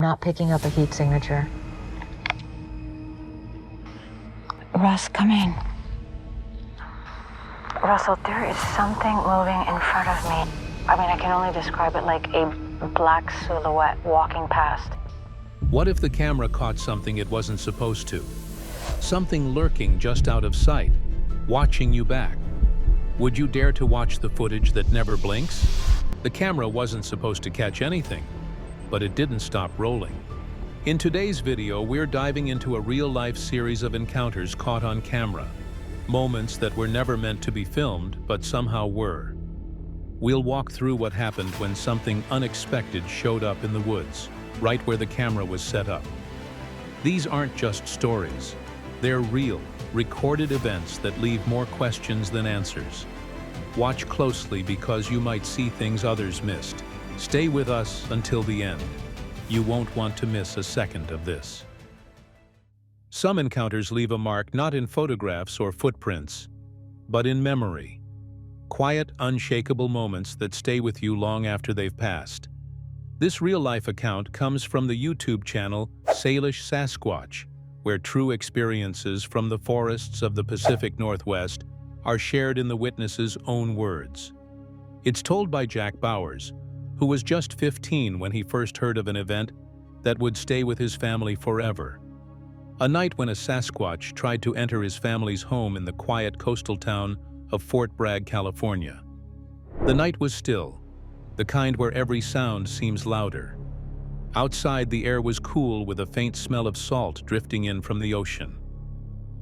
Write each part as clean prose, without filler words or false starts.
Not picking up a heat signature. Russ, come in. Russell, there is something moving in front of me. I mean, I can only describe it like a black silhouette walking past. What if the camera caught something it wasn't supposed to? Something lurking just out of sight, watching you back. Would you dare to watch the footage that never blinks? The camera wasn't supposed to catch anything, but it didn't stop rolling. In today's video, we're diving into a real-life series of encounters caught on camera. Moments that were never meant to be filmed, but somehow were. We'll walk through what happened when something unexpected showed up in the woods, right where the camera was set up. These aren't just stories. They're real, recorded events that leave more questions than answers. Watch closely because you might see things others missed. Stay with us until the end. You won't want to miss a second of this. Some encounters leave a mark not in photographs or footprints, but in memory. Quiet, unshakable moments that stay with you long after they've passed. This real-life account comes from the YouTube channel Salish Sasquatch, where true experiences from the forests of the Pacific Northwest are shared in the witness's own words. It's told by Jack Bowers, who was just 15 when he first heard of an event that would stay with his family forever. A night when a Sasquatch tried to enter his family's home in the quiet coastal town of Fort Bragg, California. The night was still, the kind where every sound seems louder. Outside, the air was cool with a faint smell of salt drifting in from the ocean.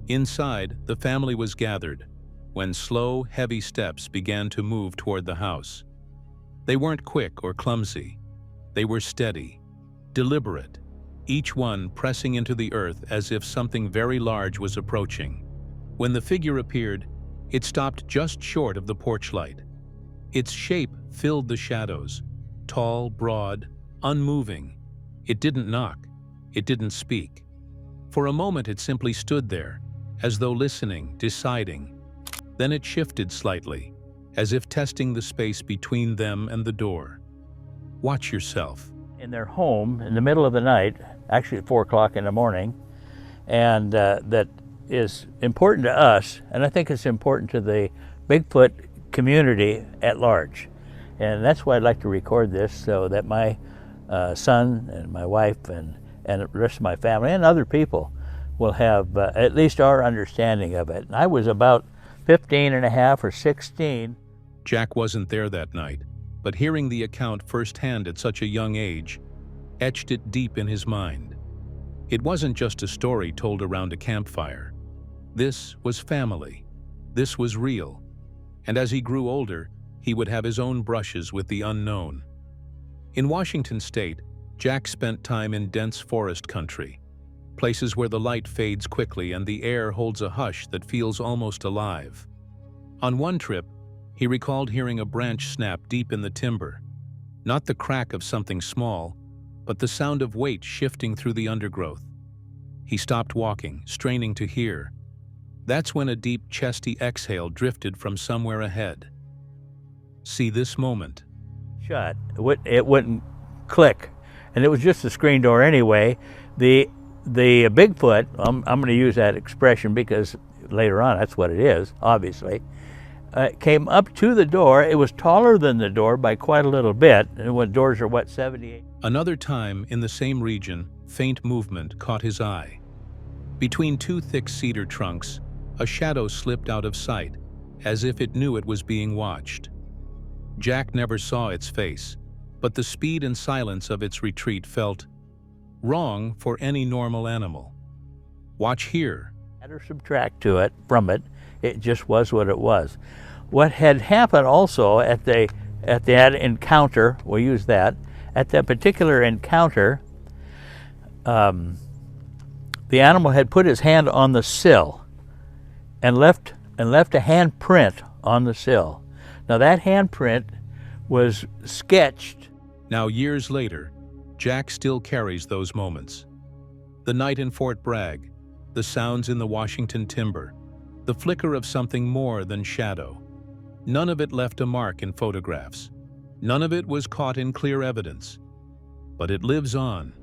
Inside, the family was gathered when slow, heavy steps began to move toward the house. They weren't quick or clumsy. They were steady, deliberate, each one pressing into the earth as if something very large was approaching. When the figure appeared, it stopped just short of the porch light. Its shape filled the shadows, tall, broad, unmoving. It didn't knock. It didn't speak. For a moment it simply stood there, as though listening, deciding. Then it shifted slightly, as if testing the space between them and the door. Watch yourself. In their home, in the middle of the night, actually at 4 o'clock in the morning, and that is important to us, and I think it's important to the Bigfoot community at large. And that's why I'd like to record this, so that my son and my wife and the rest of my family and other people will have at least our understanding of it. And I was about 15 and a half or 16. Jack wasn't there that night, but hearing the account firsthand at such a young age etched it deep in his mind. It wasn't just a story told around a campfire. This was family. This was real. And as he grew older, he would have his own brushes with the unknown. In Washington state, Jack spent time in dense forest country, places where the light fades quickly and the air holds a hush that feels almost alive. On one trip, he recalled hearing a branch snap deep in the timber, not the crack of something small, but the sound of weight shifting through the undergrowth. He stopped walking, straining to hear. That's when a deep, chesty exhale drifted from somewhere ahead. See this moment. Shut. It wouldn't click, and it was just a screen door anyway. The Bigfoot, I'm going to use that expression because later on that's what it is, obviously, came up to the door. It was taller than the door by quite a little bit, and when doors are, 78? Another time, in the same region, faint movement caught his eye. Between two thick cedar trunks, a shadow slipped out of sight, as if it knew it was being watched. Jack never saw its face, but the speed and silence of its retreat felt wrong for any normal animal. Watch here. Add or subtract to it, from it, it just was what it was. What had happened also at that encounter, we'll use that, at that particular encounter, the animal had put his hand on the sill and left a handprint on the sill. Now that handprint was sketched. Now years later, Jack still carries those moments. The night in Fort Bragg, the sounds in the Washington timber, the flicker of something more than shadow. None of it left a mark in photographs. None of it was caught in clear evidence. But it lives on,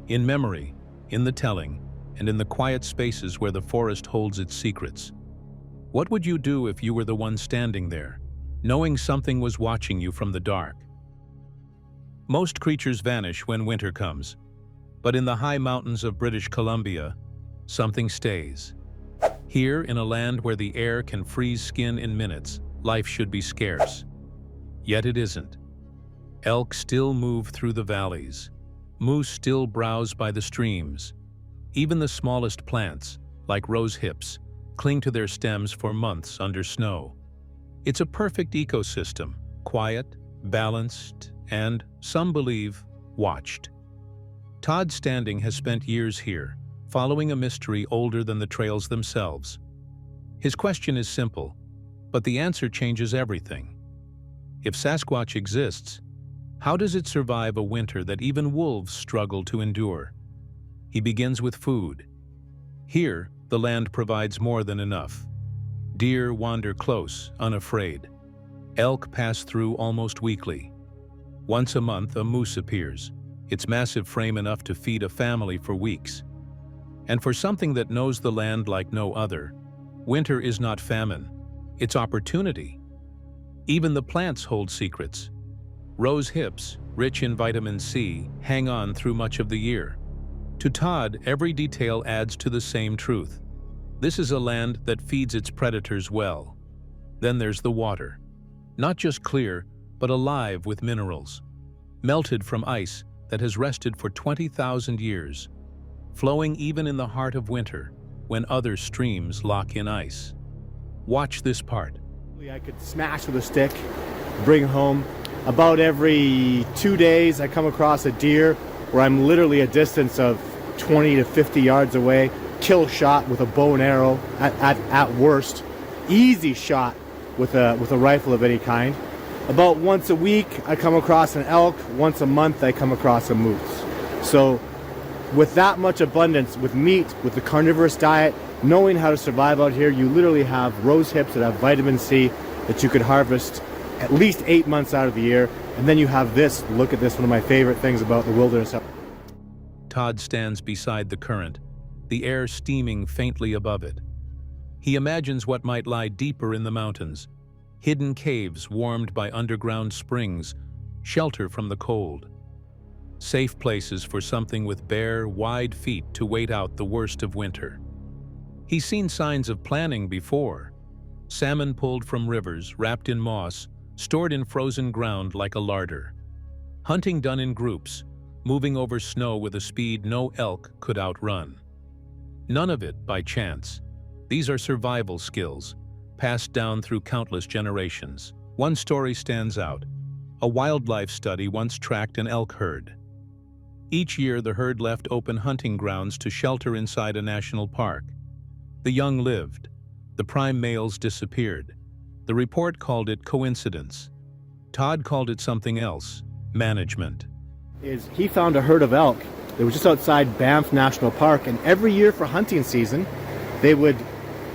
in memory, in the telling, and in the quiet spaces where the forest holds its secrets. What would you do if you were the one standing there, knowing something was watching you from the dark? Most creatures vanish when winter comes, but in the high mountains of British Columbia, something stays. Here, in a land where the air can freeze skin in minutes, life should be scarce. Yet it isn't. Elk still move through the valleys. Moose still browse by the streams. Even the smallest plants, like rose hips, cling to their stems for months under snow. It's a perfect ecosystem, quiet, balanced, and, some believe, watched. Todd Standing has spent years here, following a mystery older than the trails themselves. His question is simple, but the answer changes everything. If Sasquatch exists, how does it survive a winter that even wolves struggle to endure? He begins with food. Here, the land provides more than enough. Deer wander close, unafraid. Elk pass through almost weekly. Once a month, a moose appears, its massive frame enough to feed a family for weeks. And for something that knows the land like no other, winter is not famine, it's opportunity. Even the plants hold secrets. Rose hips, rich in vitamin C, hang on through much of the year. To Todd, every detail adds to the same truth. This is a land that feeds its predators well. Then there's the water. Not just clear, but alive with minerals. Melted from ice that has rested for 20,000 years. Flowing even in the heart of winter, when other streams lock in ice. Watch this part. I could smash with a stick, bring home. About every 2 days, I come across a deer where I'm literally a distance of 20 to 50 yards away, kill shot with a bow and arrow at worst, easy shot with a rifle of any kind. About once a week, I come across an elk. Once a month, I come across a moose. So with that much abundance, with meat, with the carnivorous diet, knowing how to survive out here, you literally have rose hips that have vitamin C that you could harvest at least 8 months out of the year. And then you have this. Look at this, one of my favorite things about the wilderness. Todd stands beside the current, the air steaming faintly above it. He imagines what might lie deeper in the mountains, hidden caves warmed by underground springs, shelter from the cold. Safe places for something with bare, wide feet to wait out the worst of winter. He's seen signs of planning before. Salmon pulled from rivers, wrapped in moss, stored in frozen ground like a larder. Hunting done in groups, moving over snow with a speed no elk could outrun. None of it by chance. These are survival skills, passed down through countless generations. One story stands out. A wildlife study once tracked an elk herd. Each year, the herd left open hunting grounds to shelter inside a national park. The young lived. The prime males disappeared. The report called it coincidence. Todd called it something else, management. He found a herd of elk that was just outside Banff National Park, and every year for hunting season, they would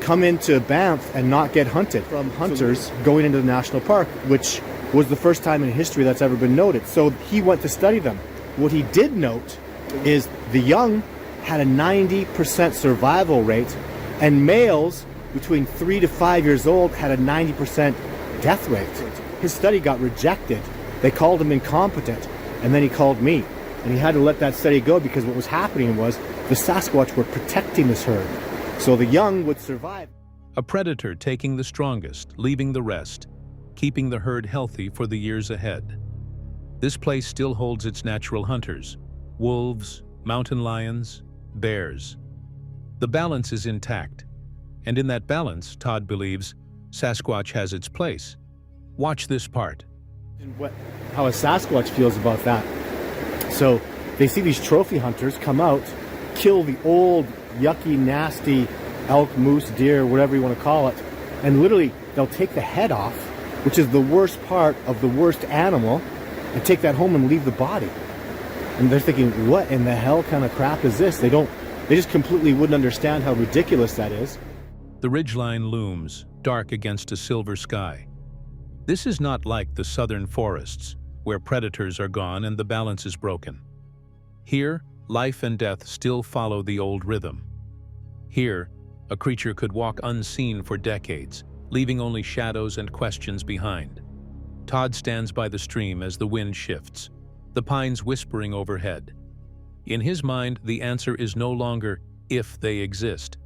come into Banff and not get hunted from hunters going into the national park, which was the first time in history that's ever been noted. So he went to study them. What he did note is the young had a 90% survival rate, and males between 3 to 5 years old had a 90% death rate. His study got rejected. They called him incompetent, and then he called me. And he had to let that study go because what was happening was the Sasquatch were protecting this herd. So the young would survive. A predator taking the strongest, leaving the rest, keeping the herd healthy for the years ahead. This place still holds its natural hunters, wolves, mountain lions, bears. The balance is intact. And in that balance, Todd believes, Sasquatch has its place. Watch this part. And how a Sasquatch feels about that. So they see these trophy hunters come out, kill the old, yucky, nasty elk, moose, deer, whatever you want to call it, and literally they'll take the head off, which is the worst part of the worst animal, and take that home and leave the body. And they're thinking, what in the hell kind of crap is this? They just completely wouldn't understand how ridiculous that is. The ridgeline looms, dark against a silver sky. This is not like the southern forests, where predators are gone and the balance is broken. Here, life and death still follow the old rhythm. Here, a creature could walk unseen for decades, leaving only shadows and questions behind. Todd stands by the stream as the wind shifts, the pines whispering overhead. In his mind, the answer is no longer if they exist,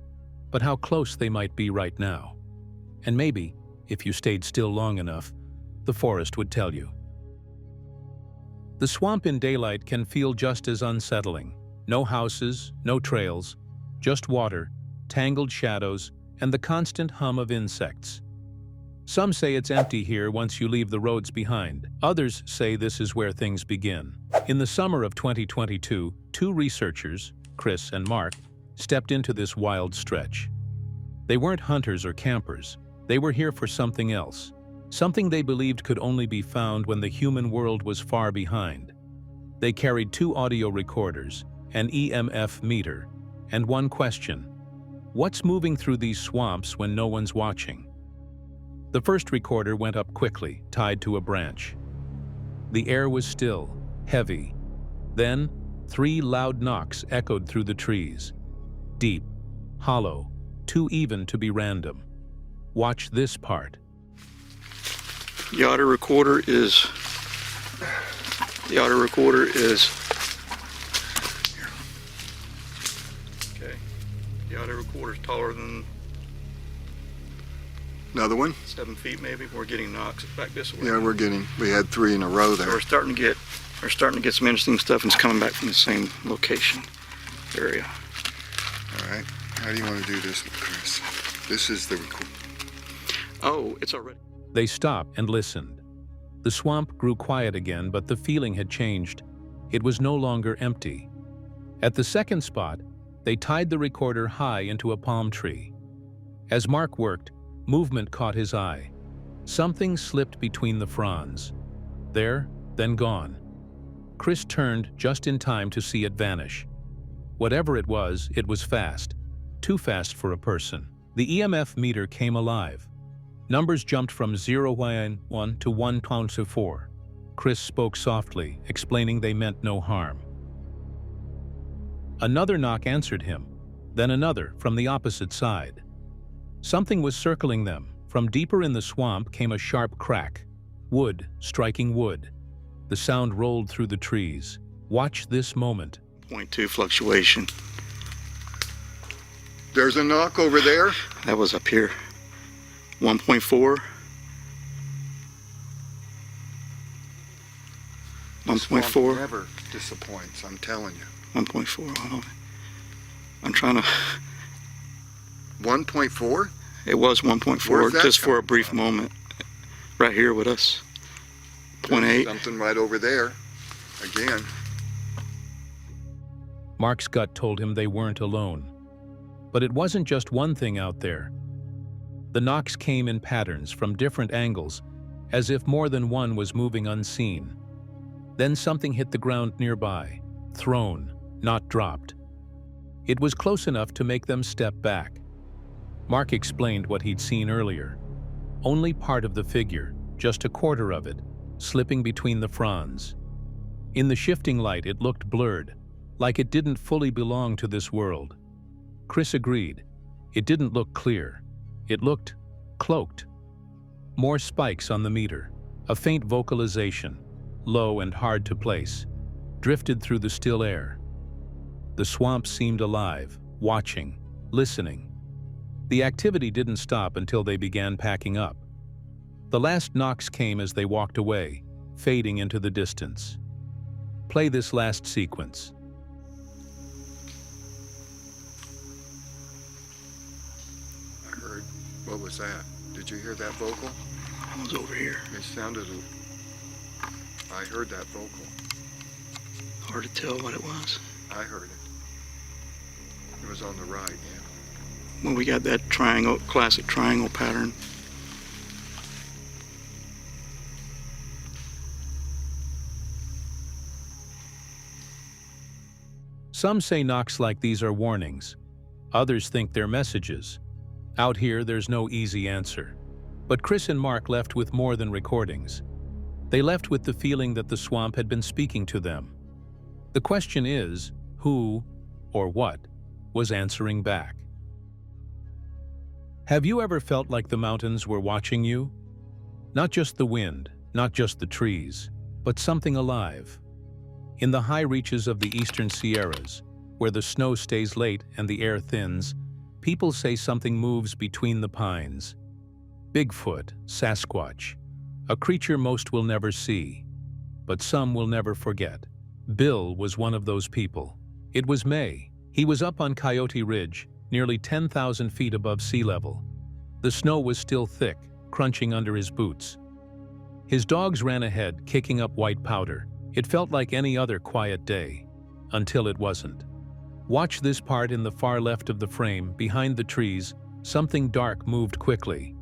but how close they might be right now. And maybe, if you stayed still long enough, the forest would tell you. The swamp in daylight can feel just as unsettling. No houses, no trails, just water, tangled shadows, and the constant hum of insects. Some say it's empty here once you leave the roads behind. Others say this is where things begin. In the summer of 2022, two researchers, Chris and Mark, stepped into this wild stretch. They weren't hunters or campers. They were here for something else, something they believed could only be found when the human world was far behind. They carried 2 audio recorders, an EMF meter, and one question: what's moving through these swamps when no one's watching? The first recorder went up quickly, tied to a branch. The air was still, heavy. Then, 3 loud knocks echoed through the trees. Deep, hollow, too even to be random. Watch this part. The audio recorder is okay. The audio recorder is taller than Another one? 7 feet maybe. We're getting knocks back this way. Yeah, we had 3 in a row there. We're starting to get some interesting stuff, and it's coming back from the same location area. All right. How do you want to do this, Chris? This is the record. Oh, it's already. They stopped and listened. The swamp grew quiet again, but the feeling had changed. It was no longer empty. At the second spot, they tied the recorder high into a palm tree. As Mark worked, movement caught his eye. Something slipped between the fronds. There, then gone. Chris turned just in time to see it vanish. Whatever it was fast. Too fast for a person. The EMF meter came alive. Numbers jumped from 0.1 to 1.4. Chris spoke softly, explaining they meant no harm. Another knock answered him, then another from the opposite side. Something was circling them. From deeper in the swamp came a sharp crack. Wood striking wood. The sound rolled through the trees. Watch this moment. 0.2 fluctuation. There's a knock over there. That was up here. 1.4. 1.4. Never disappoints, I'm telling you. 1.4. I'm trying to. 1.4? It was 1.4 that just for a coming brief from? moment. Right here with us. There's 0.8. something right over there. Again. Mark's gut told him they weren't alone. But it wasn't just one thing out there. The knocks came in patterns from different angles, as if more than one was moving unseen. Then something hit the ground nearby, thrown, not dropped. It was close enough to make them step back. Mark explained what he'd seen earlier. Only part of the figure, just a quarter of it, slipping between the fronds. In the shifting light, it looked blurred, like it didn't fully belong to this world. Chris agreed. It didn't look clear. It looked cloaked. More spikes on the meter, a faint vocalization, low and hard to place, drifted through the still air. The swamp seemed alive, watching, listening. The activity didn't stop until they began packing up. The last knocks came as they walked away, fading into the distance. Play this last sequence. I heard. What was that? Did you hear that vocal? I was over here. It sounded. I heard that vocal. Hard to tell what it was. I heard it. It was on the right, yeah. When we got that triangle, classic triangle pattern. Some say knocks like these are warnings. Others think they're messages. Out here, there's no easy answer. But Chris and Mark left with more than recordings. They left with the feeling that the swamp had been speaking to them. The question is, who, or what, was answering back. Have you ever felt like the mountains were watching you? Not just the wind, not just the trees, but something alive. In the high reaches of the eastern Sierras, where the snow stays late and the air thins, people say something moves between the pines. Bigfoot, Sasquatch, a creature most will never see, but some will never forget. Bill was one of those people. It was May. He was up on Coyote Ridge, nearly 10,000 feet above sea level. The snow was still thick, crunching under his boots. His dogs ran ahead, kicking up white powder. It felt like any other quiet day, until it wasn't. Watch this part in the far left of the frame, behind the trees. Something dark moved quickly.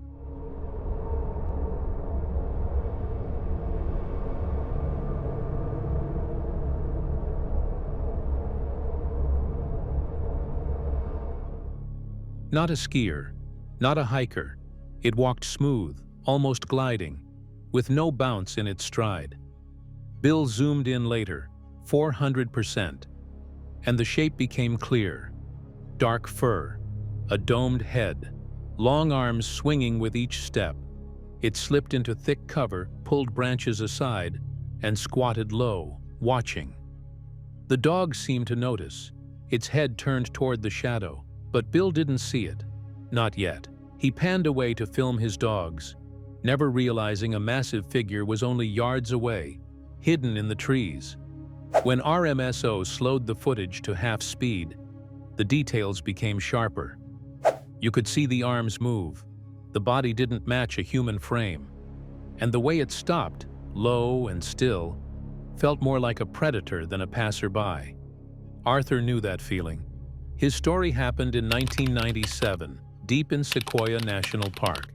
Not a skier, not a hiker. It walked smooth, almost gliding, with no bounce in its stride. Bill zoomed in later, 400%, and the shape became clear. Dark fur, a domed head, long arms swinging with each step. It slipped into thick cover, pulled branches aside, and squatted low, watching. The dog seemed to notice. Its head turned toward the shadow, but Bill didn't see it. Not yet. He panned away to film his dogs, never realizing a massive figure was only yards away, hidden in the trees. When RMSO slowed the footage to half speed, the details became sharper. You could see the arms move. The body didn't match a human frame. And the way it stopped, low and still, felt more like a predator than a passerby. Arthur knew that feeling. His story happened in 1997, deep in Sequoia National Park.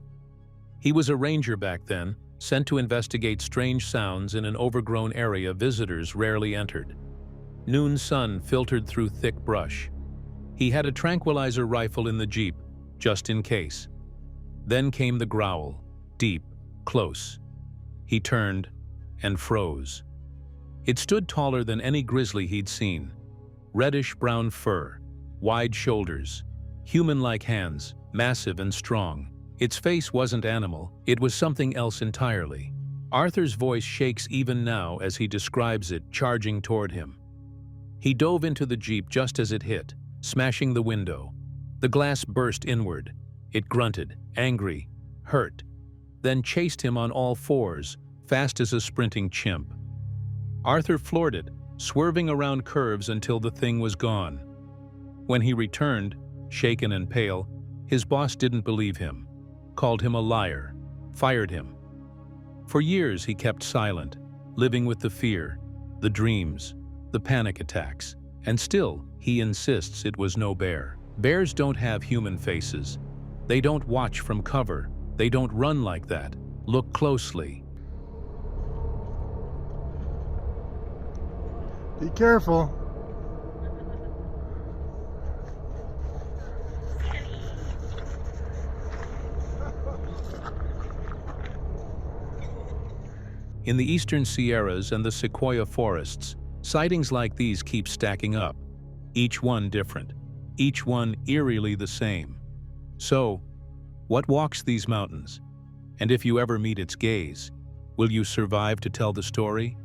He was a ranger back then, sent to investigate strange sounds in an overgrown area visitors rarely entered. Noon sun filtered through thick brush. He had a tranquilizer rifle in the Jeep, just in case. Then came the growl, deep, close. He turned and froze. It stood taller than any grizzly he'd seen. Reddish-brown fur, wide shoulders, human-like hands, massive and strong. Its face wasn't animal, it was something else entirely. Arthur's voice shakes even now as he describes it charging toward him. He dove into the Jeep just as it hit, smashing the window. The glass burst inward. It grunted, angry, hurt, then chased him on all fours, fast as a sprinting chimp. Arthur floored it, swerving around curves until the thing was gone. When he returned, shaken and pale, his boss didn't believe him, called him a liar, fired him. For years he kept silent, living with the fear, the dreams, the panic attacks, and still he insists it was no bear. Bears don't have human faces. They don't watch from cover. They don't run like that. Look closely. Be careful. In the eastern Sierras and the Sequoia forests, sightings like these keep stacking up, each one different, each one eerily the same. So, what walks these mountains? And if you ever meet its gaze, will you survive to tell the story?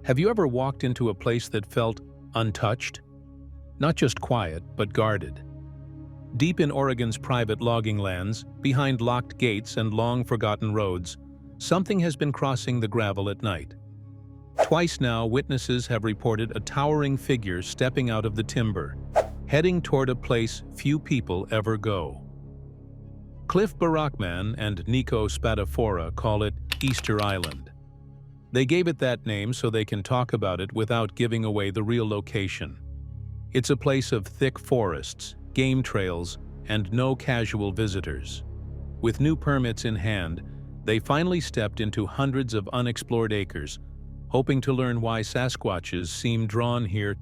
Have you ever walked into a place that felt untouched? Not just quiet, but guarded. Deep in Oregon's private logging lands, behind locked gates and long-forgotten roads, something has been crossing the gravel at night. Twice now, witnesses have reported a towering figure stepping out of the timber, heading toward a place few people ever go. Cliff Barackman and Nico Spadafora call it Easter Island. They gave it that name so they can talk about it without giving away the real location. It's a place of thick forests, game trails, and no casual visitors. With new permits in hand, they finally stepped into hundreds of unexplored acres, hoping to learn why Sasquatches seem drawn here.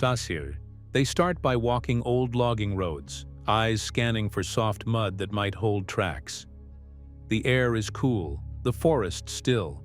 They start by walking old logging roads, eyes scanning for soft mud that might hold tracks. The air is cool, the forest still.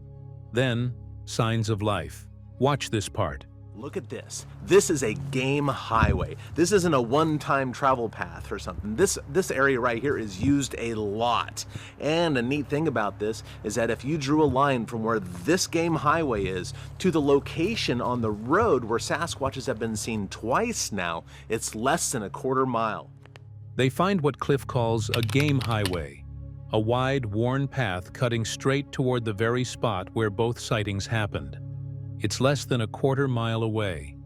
Then, signs of life. Watch this part. Look at this. This is a game highway. This isn't a one-time travel path or something. This area right here is used a lot. And a neat thing about this is that if you drew a line from where this game highway is to the location on the road where Sasquatches have been seen twice now, it's less than a quarter mile. They find what Cliff calls a game highway, a wide, worn path cutting straight toward the very spot where both sightings happened. It's less than a quarter mile away.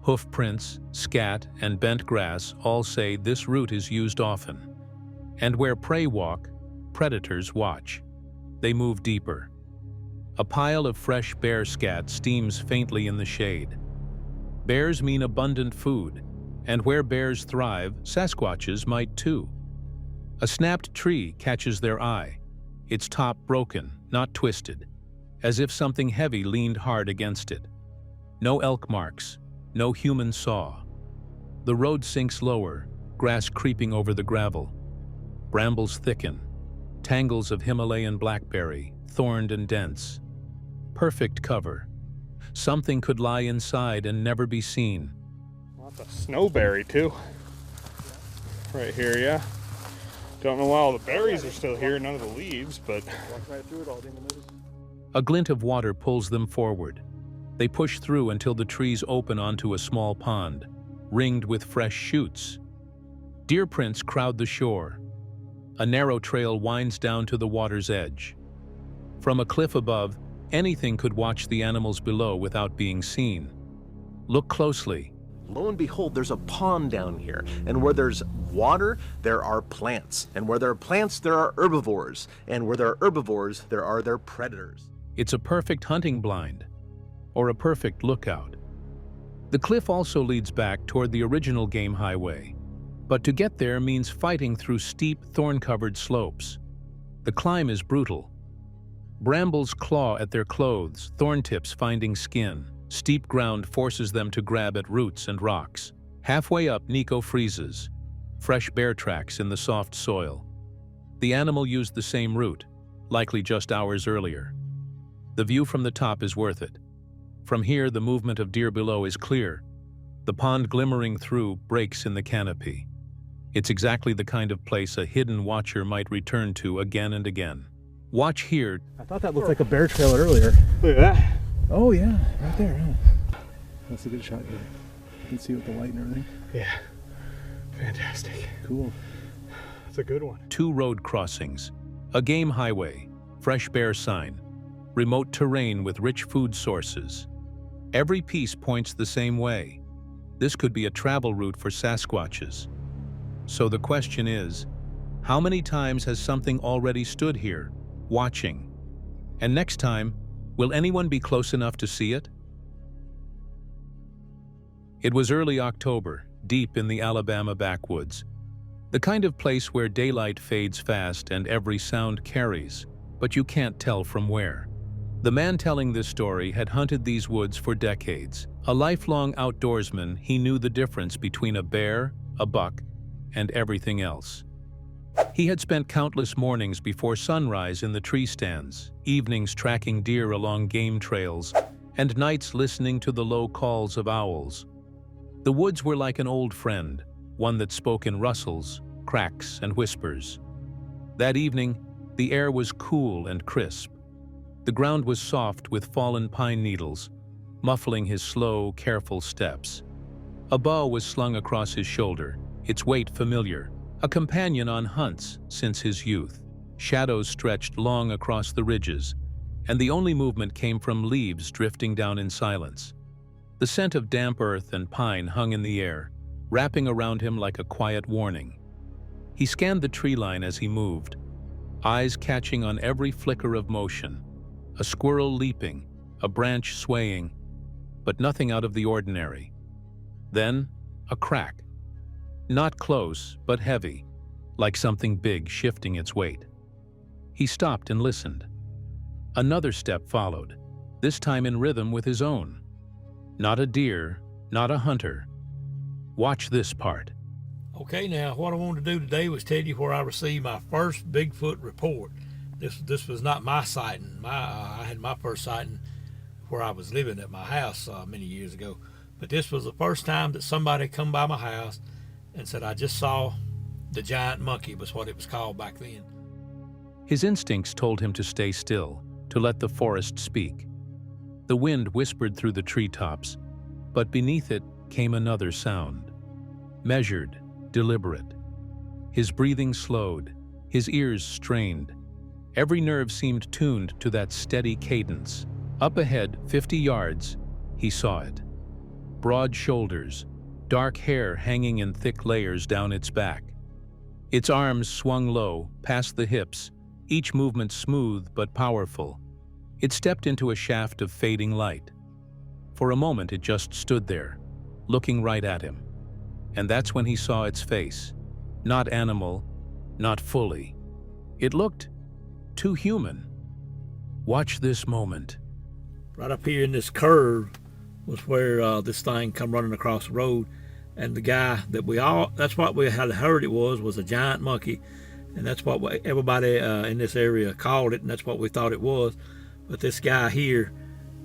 Hoof prints, scat, and bent grass all say this route is used often. And where prey walk, predators watch. They move deeper. A pile of fresh bear scat steams faintly in the shade. Bears mean abundant food, and where bears thrive, Sasquatches might too. A snapped tree catches their eye, its top broken, not twisted, as if something heavy leaned hard against it. No elk marks, no human saw. The road sinks lower, grass creeping over the gravel. Brambles thicken, tangles of Himalayan blackberry, thorned and dense. Perfect cover. Something could lie inside and never be seen. Lots of snowberry too. Right here, yeah. Don't know why all the berries are still here, none of the leaves, but... Walk right through it all, didn't notice. A glint of water pulls them forward. They push through until the trees open onto a small pond, ringed with fresh shoots. Deer prints crowd the shore. A narrow trail winds down to the water's edge. From a cliff above, anything could watch the animals below without being seen. Look closely. Lo and behold, there's a pond down here, and where there's water, there are plants, and where there are plants, there are herbivores, and where there are herbivores, there are their predators. It's a perfect hunting blind, or a perfect lookout. The cliff also leads back toward the original game highway, but to get there means fighting through steep, thorn-covered slopes. The climb is brutal. Brambles claw at their clothes, thorn tips finding skin. Steep ground forces them to grab at roots and rocks. Halfway up, Nico freezes. Fresh bear tracks in the soft soil. The animal used the same route, likely just hours earlier. The view from the top is worth it. From here, the movement of deer below is clear. The pond glimmering through breaks in the canopy. It's exactly the kind of place a hidden watcher might return to again and again. Watch here. I thought that looked like a bear trail earlier. Look at that. Oh yeah, right there. Yeah. That's a good shot here. You can see with the light and everything. Yeah, fantastic. Cool. That's a good one. 2 road crossings, a game highway, fresh bear sign, remote terrain with rich food sources. Every piece points the same way. This could be a travel route for Sasquatches. So the question is, how many times has something already stood here, watching? And next time, will anyone be close enough to see it? It was early October, deep in the Alabama backwoods. The kind of place where daylight fades fast and every sound carries, but you can't tell from where. The man telling this story had hunted these woods for decades. A lifelong outdoorsman, he knew the difference between a bear, a buck, and everything else. He had spent countless mornings before sunrise in the tree stands, evenings tracking deer along game trails, and nights listening to the low calls of owls. The woods were like an old friend, one that spoke in rustles, cracks, and whispers. That evening, the air was cool and crisp. The ground was soft with fallen pine needles, muffling his slow, careful steps. A bow was slung across his shoulder, its weight familiar, a companion on hunts since his youth. Shadows stretched long across the ridges, and the only movement came from leaves drifting down in silence. The scent of damp earth and pine hung in the air, wrapping around him like a quiet warning. He scanned the tree line as he moved, eyes catching on every flicker of motion. A squirrel leaping, a branch swaying, but nothing out of the ordinary. Then, a crack. Not close, but heavy, like something big shifting its weight. He stopped and listened. Another step followed, this time in rhythm with his own. Not a deer, not a hunter. Watch this part. Okay, now what I wanted to do today was tell you where I received my first Bigfoot report. This was not my sighting. I had my first sighting where I was living at my house many years ago. But this was the first time that somebody come by my house and said, I just saw the giant monkey, was what it was called back then. His instincts told him to stay still, to let the forest speak. The wind whispered through the treetops, but beneath it came another sound. Measured, deliberate. His breathing slowed, his ears strained. Every nerve seemed tuned to that steady cadence. Up ahead, 50 yards, he saw it. Broad shoulders, dark hair hanging in thick layers down its back. Its arms swung low, past the hips, each movement smooth but powerful. It stepped into a shaft of fading light. For a moment it just stood there, looking right at him. And that's when he saw its face. Not animal, not fully. It looked too human. Watch this moment. Right up here in this curve was where this thing come running across the road, and the guy that that's what we had heard it was a giant monkey, and that's what everybody in this area called it, and that's what we thought it was. But this guy here,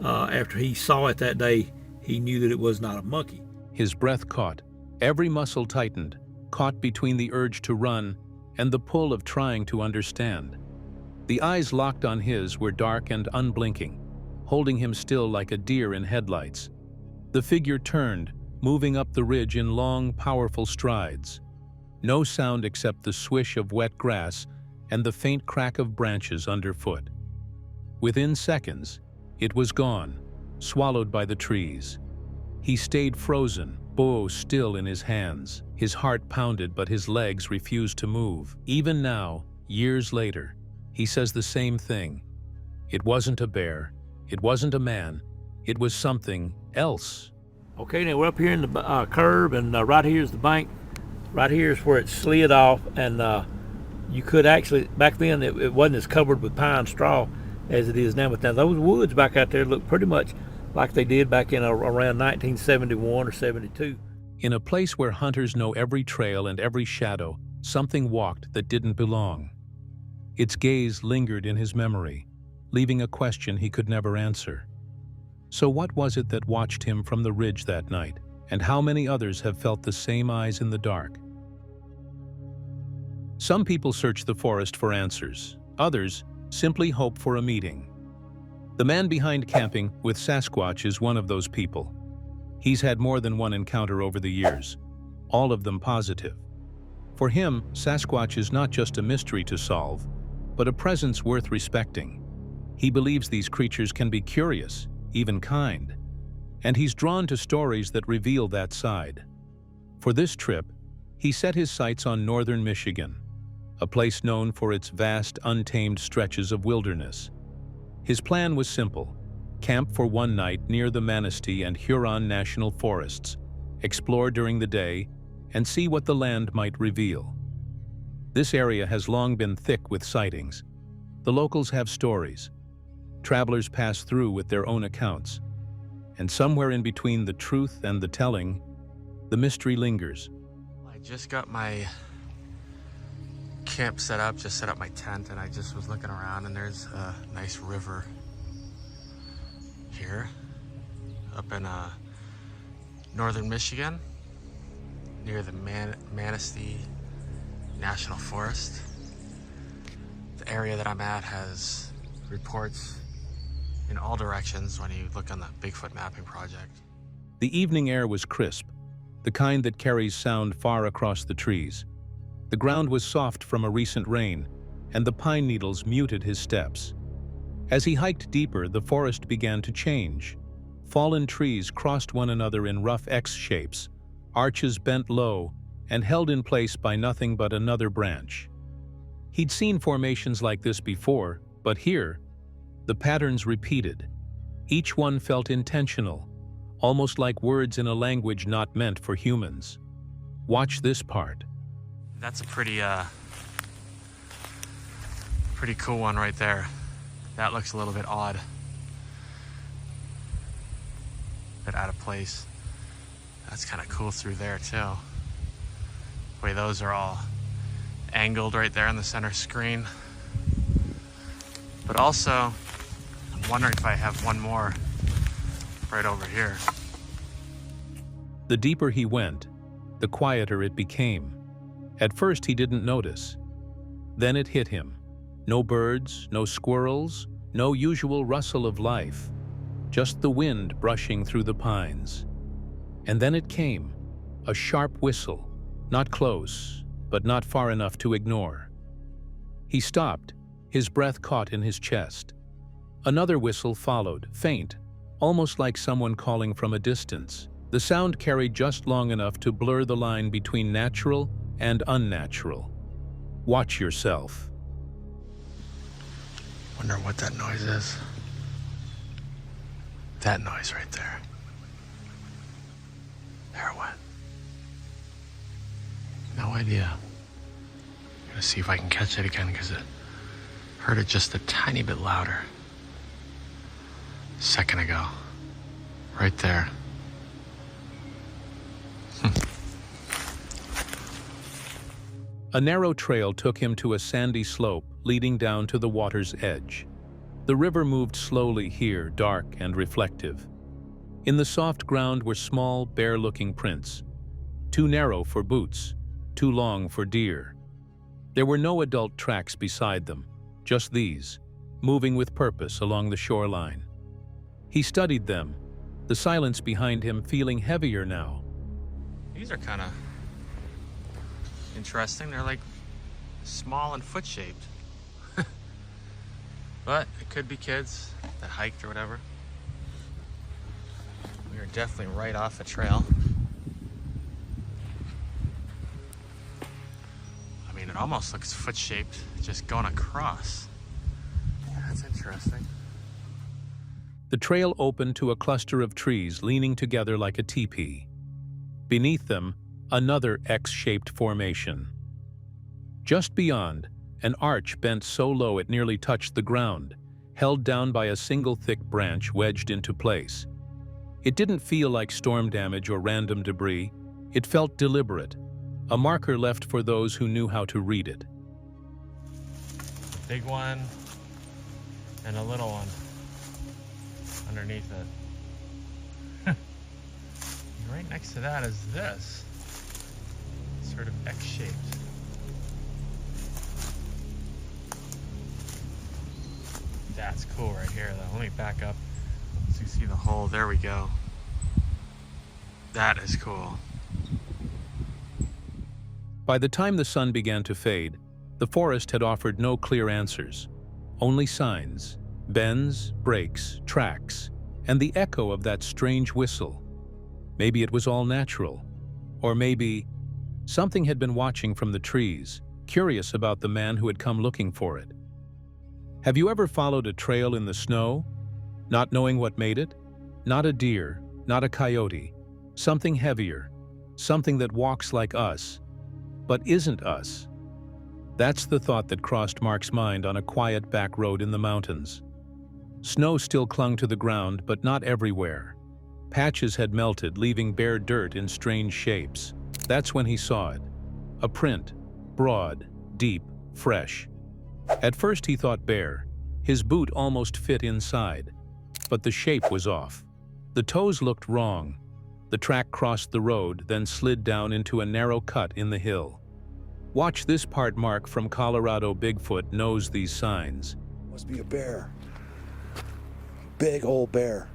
after he saw it that day, he knew that it was not a monkey. His breath caught, every muscle tightened, caught between the urge to run and the pull of trying to understand. The eyes locked on his were dark and unblinking, holding him still like a deer in headlights. The figure turned, moving up the ridge in long, powerful strides. No sound except the swish of wet grass and the faint crack of branches underfoot. Within seconds, it was gone, swallowed by the trees. He stayed frozen, bow still in his hands. His heart pounded, but his legs refused to move. Even now, years later, he says the same thing. It wasn't a bear, it wasn't a man, it was something else. Okay, now we're up here in the curve, and right here is the bank. Right here is where it slid off, and you could actually, back then it wasn't as covered with pine straw as it is now, but now those woods back out there look pretty much like they did back in around 1971 or 72. In a place where hunters know every trail and every shadow, something walked that didn't belong. Its gaze lingered in his memory, leaving a question he could never answer. So what was it that watched him from the ridge that night, and how many others have felt the same eyes in the dark? Some people search the forest for answers, others simply hope for a meeting. The man behind Camping with Sasquatch is one of those people. He's had more than one encounter over the years, all of them positive. For him, Sasquatch is not just a mystery to solve, but a presence worth respecting. He believes these creatures can be curious, even kind, and he's drawn to stories that reveal that side. For this trip, he set his sights on northern Michigan, a place known for its vast, untamed stretches of wilderness. His plan was simple: camp for one night near the Manistee and Huron National Forests, explore during the day, and see what the land might reveal. This area has long been thick with sightings. The locals have stories. Travelers pass through with their own accounts. And somewhere in between the truth and the telling, the mystery lingers. I just got my camp set up, just set up my tent, and I just was looking around, and there's a nice river here up in northern Michigan near the Manistee National Forest. The area that I'm at has reports in all directions when you look on the Bigfoot mapping project. The evening air was crisp, the kind that carries sound far across the trees. The ground was soft from a recent rain, and the pine needles muted his steps. As he hiked deeper, the forest began to change. Fallen trees crossed one another in rough X shapes, arches bent low and held in place by nothing but another branch. He'd seen formations like this before, but here, the patterns repeated. Each one felt intentional, almost like words in a language not meant for humans. Watch this part. That's a pretty cool one right there. That looks a little bit odd. Bit out of place. That's kind of cool through there too. The way those are all angled right there in the center screen. But also, I'm wondering if I have one more right over here. The deeper he went, the quieter it became. At first he didn't notice. Then it hit him. No birds, no squirrels, no usual rustle of life. Just the wind brushing through the pines. And then it came, a sharp whistle, not close, but not far enough to ignore. He stopped, his breath caught in his chest. Another whistle followed, faint, almost like someone calling from a distance. The sound carried just long enough to blur the line between natural and unnatural. Watch yourself. Wonder what that noise is. That noise right there. There it went. No idea. I'm gonna see if I can catch it again because it heard it just a tiny bit louder a second ago. Right there. A narrow trail took him to a sandy slope leading down to the water's edge. The river moved slowly here, dark and reflective. In the soft ground were small, bare-looking prints. Too narrow for boots, too long for deer. There were no adult tracks beside them, just these, moving with purpose along the shoreline. He studied them, the silence behind him feeling heavier now. These are kind of interesting. They're like small and foot-shaped. But it could be kids that hiked or whatever. We are definitely right off a trail. I mean, it almost looks foot-shaped, just going across. That's interesting. The trail opened to a cluster of trees leaning together like a teepee. Beneath them, another X-shaped formation. Just beyond, an arch bent so low it nearly touched the ground, held down by a single thick branch wedged into place. It didn't feel like storm damage or random debris. It felt deliberate, a marker left for those who knew how to read it. A big one and a little one underneath it. Right next to that is this, sort of X-shaped. That's cool right here though. Let me back up so you see the hole. There we go. That is cool. By the time the sun began to fade, the forest had offered no clear answers, only signs, bends, breaks, tracks, and the echo of that strange whistle. Maybe it was all natural, or maybe something had been watching from the trees, curious about the man who had come looking for it. Have you ever followed a trail in the snow, not knowing what made it? Not a deer, not a coyote, something heavier, something that walks like us, but isn't us. That's the thought that crossed Mark's mind on a quiet back road in the mountains. Snow still clung to the ground, but not everywhere. Patches had melted, leaving bare dirt in strange shapes. That's when he saw it. A print, broad, deep, fresh. At first he thought bear. His boot almost fit inside, but the shape was off. The toes looked wrong. The track crossed the road, then slid down into a narrow cut in the hill. Watch this part. Mark from Colorado Bigfoot knows these signs. Must be a bear. Big old bear.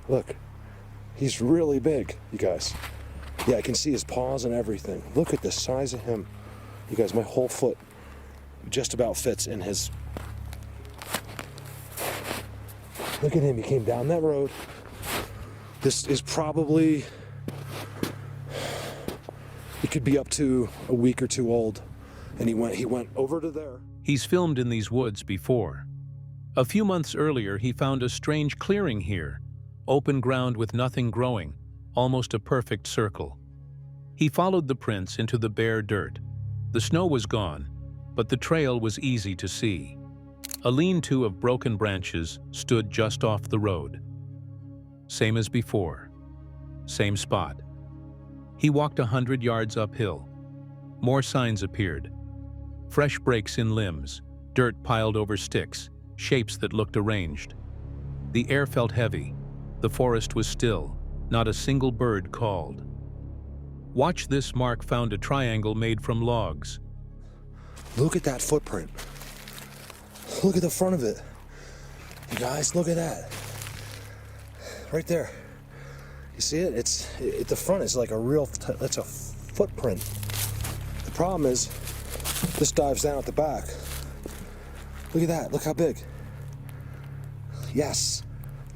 Look, he's really big, you guys. Yeah, I can see his paws and everything. Look at the size of him. You guys, my whole foot just about fits in his... Look at him, he came down that road. This is probably... It could be up to a week or two old. And he went over to there. He's filmed in these woods before. A few months earlier, he found a strange clearing here. Open ground with nothing growing, almost a perfect circle. He followed the prints into the bare dirt. The snow was gone, but the trail was easy to see. A lean-to of broken branches stood just off the road. Same as before. Same spot. He walked 100 yards uphill. More signs appeared. Fresh breaks in limbs, dirt piled over sticks, shapes that looked arranged. The air felt heavy. The forest was still. Not a single bird called. Watch this. Mark found a triangle made from logs. Look at that footprint. Look at the front of it. You guys, look at that. Right there. You see it? It's at the front is like a real, that's a footprint. The problem is, this dives down at the back. Look at that, look how big. Yes,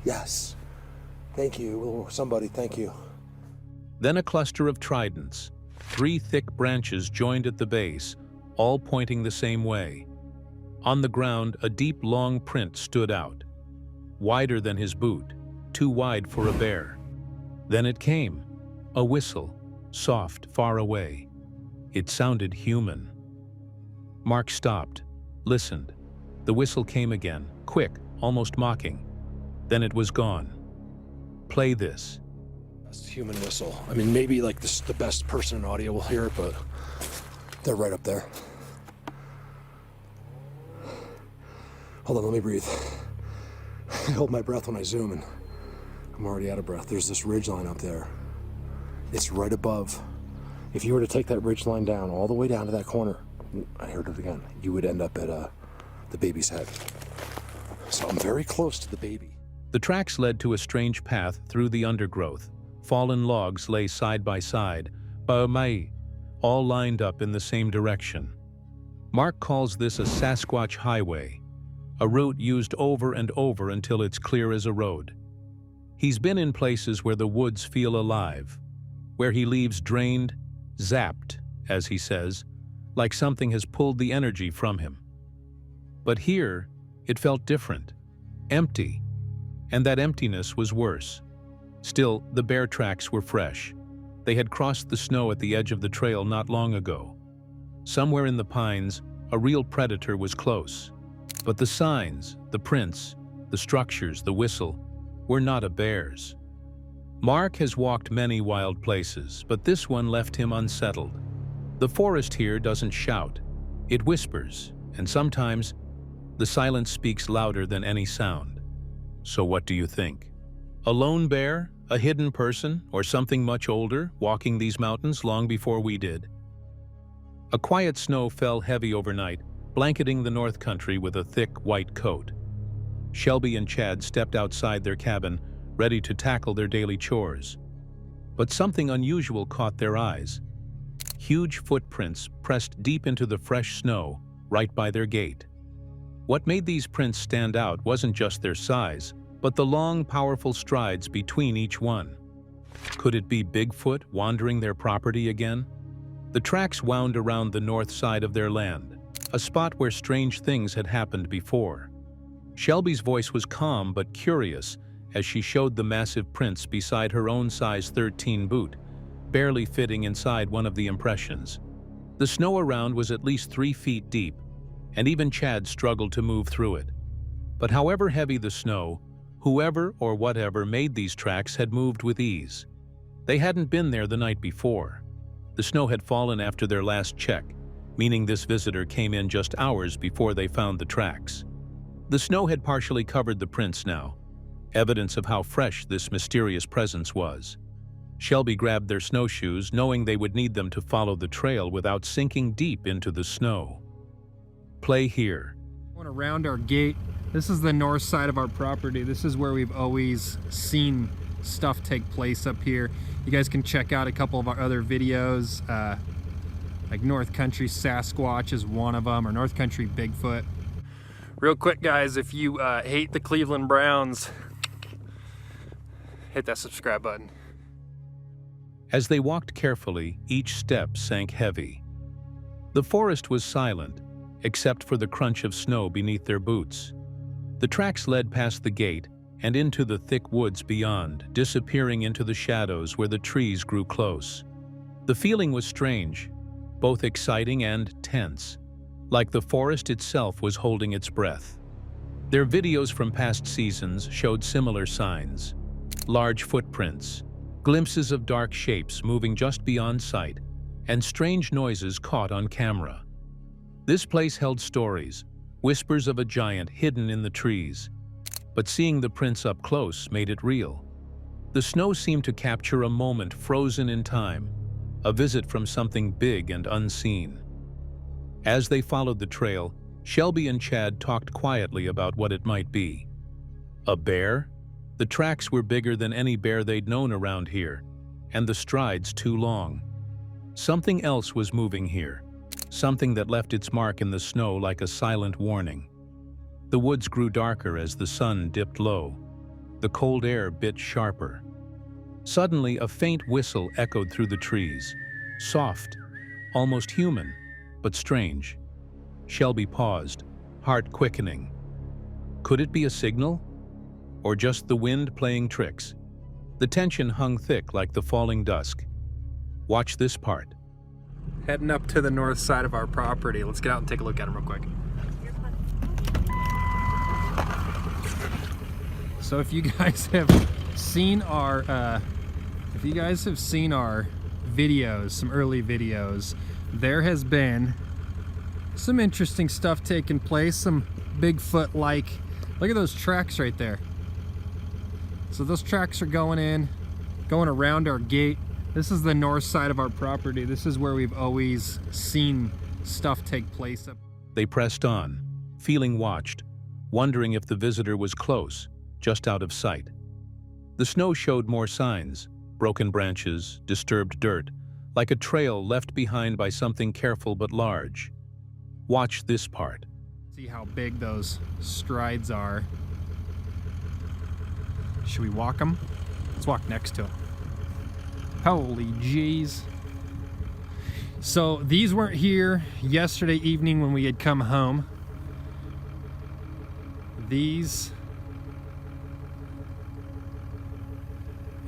yes. Thank you, somebody, thank you. Then a cluster of tridents, 3 thick branches joined at the base, all pointing the same way. On the ground, a deep, long print stood out, wider than his boot, too wide for a bear. Then it came, a whistle, soft, far away. It sounded human. Mark stopped, listened. The whistle came again, quick, almost mocking. Then it was gone. Play this. That's a human whistle. I mean, maybe like this, the best person in audio will hear it, but they're right up there. Hold on, let me breathe. I hold my breath when I zoom and I'm already out of breath. There's this ridge line up there. It's right above. If you were to take that ridge line down, all the way down to that corner, I heard it again, you would end up at the baby's head. So I'm very close to the baby. The tracks led to a strange path through the undergrowth. Fallen logs lay side by side, all lined up in the same direction. Mark calls this a Sasquatch highway, a route used over and over until it's clear as a road. He's been in places where the woods feel alive, where he leaves drained, zapped, as he says, like something has pulled the energy from him. But here, it felt different, empty, and that emptiness was worse. Still, the bear tracks were fresh. They had crossed the snow at the edge of the trail not long ago. Somewhere in the pines, a real predator was close. But the signs, the prints, the structures, the whistle, were not a bear's. Mark has walked many wild places, but this one left him unsettled. The forest here doesn't shout. It whispers, and sometimes the silence speaks louder than any sound. So what do you think? A lone bear, a hidden person, or something much older walking these mountains long before we did? A quiet snow fell heavy overnight, blanketing the North Country with a thick white coat. Shelby and Chad stepped outside their cabin, ready to tackle their daily chores. But something unusual caught their eyes. Huge footprints pressed deep into the fresh snow right by their gate. What made these prints stand out wasn't just their size, but the long, powerful strides between each one. Could it be Bigfoot wandering their property again? The tracks wound around the north side of their land, a spot where strange things had happened before. Shelby's voice was calm but curious as she showed the massive prints beside her own size 13 boot, barely fitting inside one of the impressions. The snow around was at least 3 feet deep, and even Chad struggled to move through it. But however heavy the snow, whoever or whatever made these tracks had moved with ease. They hadn't been there the night before. The snow had fallen after their last check, meaning this visitor came in just hours before they found the tracks. The snow had partially covered the prints now, evidence of how fresh this mysterious presence was. Shelby grabbed their snowshoes, knowing they would need them to follow the trail without sinking deep into the snow. Play here. Going around our gate, this is the north side of our property. This is where we've always seen stuff take place up here. You guys can check out a couple of our other videos, like North Country Sasquatch is one of them, or North Country Bigfoot. Real quick, guys, if you hate the Cleveland Browns, hit that subscribe button. As they walked carefully, each step sank heavy. The forest was silent, except for the crunch of snow beneath their boots. The tracks led past the gate and into the thick woods beyond, disappearing into the shadows where the trees grew close. The feeling was strange, both exciting and tense, like the forest itself was holding its breath. Their videos from past seasons showed similar signs: large footprints, glimpses of dark shapes moving just beyond sight, and strange noises caught on camera. This place held stories, whispers of a giant hidden in the trees. but seeing the prints up close made it real. The snow seemed to capture a moment frozen in time, a visit from something big and unseen. As they followed the trail, Shelby and Chad talked quietly about what it might be. A bear? The tracks were bigger than any bear they'd known around here, and the strides too long. Something else was moving here, something that left its mark in the snow like a silent warning. The woods grew darker as the sun dipped low. The cold air bit sharper. Suddenly, a faint whistle echoed through the trees. Soft, almost human, but strange. Shelby paused, heart quickening. Could it be a signal? Or just the wind playing tricks? The tension hung thick like the falling dusk. Watch this part. Heading up to the north side of our property. Let's get out and take a look at them real quick. So if you guys have seen our videos, some early videos, there has been some interesting stuff taking place, some Bigfoot-like. Look at those tracks right there. So those tracks are going around our gate. This is the north side of our property. This is where we've always seen stuff take place. They pressed on, feeling watched, wondering if the visitor was close, just out of sight. The snow showed more signs, broken branches, disturbed dirt, like a trail left behind by something careful but large. Watch this part. See how big those strides are. Should we walk them? Let's walk next to them. Holy jeez. So these weren't here yesterday evening when we had come home. These,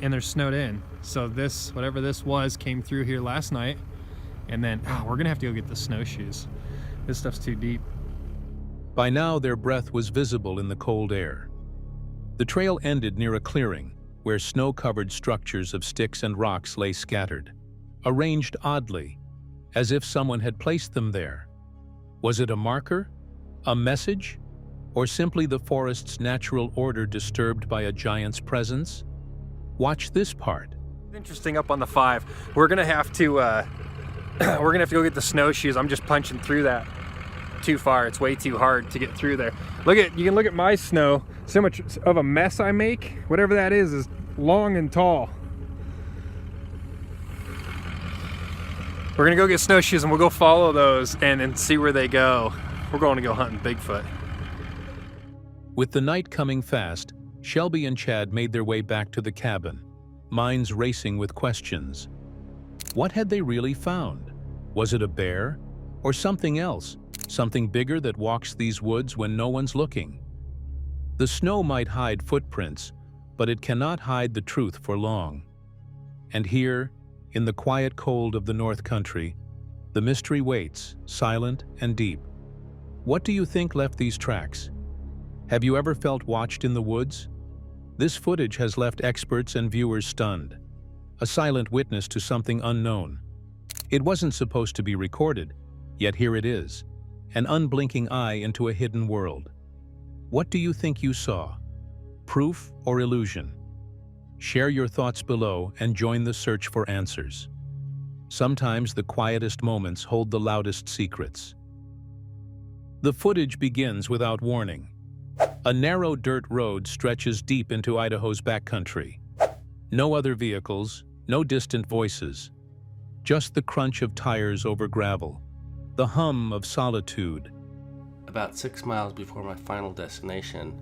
and they're snowed in. So this, whatever this was, came through here last night. And then, we're gonna have to go get the snowshoes. This stuff's too deep. By now, their breath was visible in the cold air. The trail ended near a clearing, where snow-covered structures of sticks and rocks lay scattered, arranged oddly, as if someone had placed them there. Was it a marker, a message, or simply the forest's natural order disturbed by a giant's presence? Watch this part. Interesting up on the 5. We're gonna have to go get the snowshoes. I'm just punching through that too far. It's way too hard to get through there. You can look at my snow. So much of a mess I make. Whatever that is long and tall. We're gonna go get snowshoes and we'll go follow those and see where they go. We're going to go hunting Bigfoot. With the night coming fast, Shelby and Chad made their way back to the cabin, minds racing with questions. What had they really found? Was it a bear? Or something else? Something bigger that walks these woods when no one's looking? The snow might hide footprints, but it cannot hide the truth for long. And here, in the quiet cold of the North Country, the mystery waits, silent and deep. What do you think left these tracks? Have you ever felt watched in the woods? This footage has left experts and viewers stunned, a silent witness to something unknown. It wasn't supposed to be recorded, yet here it is, an unblinking eye into a hidden world. What do you think you saw? Proof or illusion? Share your thoughts below and join the search for answers. Sometimes the quietest moments hold the loudest secrets. The footage begins without warning. A narrow dirt road stretches deep into Idaho's backcountry. No other vehicles, no distant voices. Just the crunch of tires over gravel, the hum of solitude. About 6 miles before my final destination,